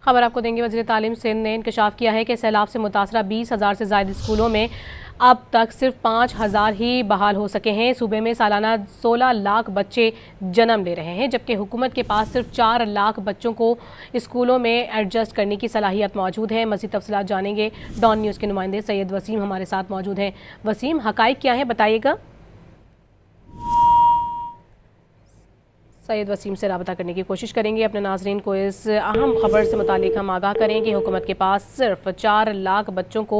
खबर आपको देंगे। वज़ीर तालीम सिंध ने इंकशाफ किया है कि सैलाब से मुतासरा 20,000 से ज़ायद स्कूलों में अब तक सिर्फ 5,000 ही बहाल हो सके हैं। सूबे में सालाना 16 लाख बच्चे जन्म ले रहे हैं, जबकि हुकूमत के पास सिर्फ 4 लाख बच्चों को स्कूलों में एडजस्ट करने की सलाहियत मौजूद है। मज़ीद तफसीलात जानेंगे। डॉन न्यूज़ के नुमाइंदे सैयद वसीम हमारे साथ मौजूद हैं। वसीम, हकाइक क्या है, बताइएगा। सैयद वसीम से रब्ता करने की कोशिश करेंगे। अपने नाज़रीन को इस अहम खबर से मुतालिक हम आगाह करें कि हुकूमत के पास सिर्फ 4 लाख बच्चों को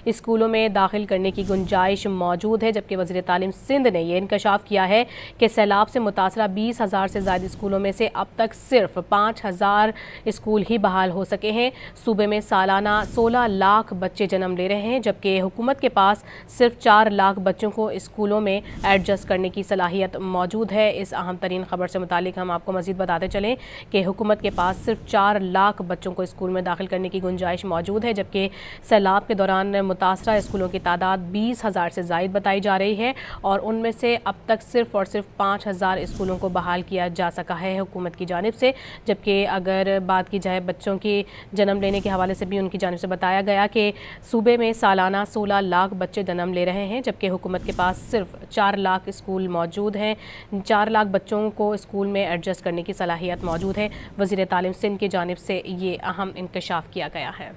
स्कूलों में दाखिल करने की गुंजाइश मौजूद है, जबकि वज़ीर तालीम सिंध ने यह इंकशाफ किया है कि सैलाब से मुतासरा 20,000 से ज़्यादा स्कूलों में से अब तक सिर्फ 5,000 स्कूल ही बहाल हो सके हैं। सूबे में सालाना 16 लाख बच्चे जन्म ले रहे हैं, जबकि हुकूमत के पास सिर्फ 4 लाख बच्चों को स्कूलों में एडजस्ट करने की सलाहियत मौजूद है। इस अहम तरीन खबर से मुतालिक हम आपको मज़ीद बताते चलें कि हुकूमत के पास सिर्फ 4 लाख बच्चों को स्कूल में दाखिल करने की गुंजाइश मौजूद है, जबकि सैलाब के दौरान मुतासरा स्कूलों की तादाद 20,000 से ज़ायद बताई जा रही है और उनमें से अब तक सिर्फ और सिर्फ 5,000 स्कूलों को बहाल किया जा सका है हुकूमत की जानिब से। जबकि अगर बात की जाए बच्चों की जन्म लेने के हवाले से भी उनकी जानिब से बताया गया कि सूबे में सालाना 16 लाख बच्चे जन्म ले रहे हैं, जबकि हुकूमत के पास सिर्फ 4 लाख स्कूल मौजूद हैं। 4 लाख बच्चों को स्कूल में एडजस्ट करने की सलाहियत मौजूद है। वज़ीर तालीम सिंध की जानिब से ये अहम इंकशाफ किया गया है।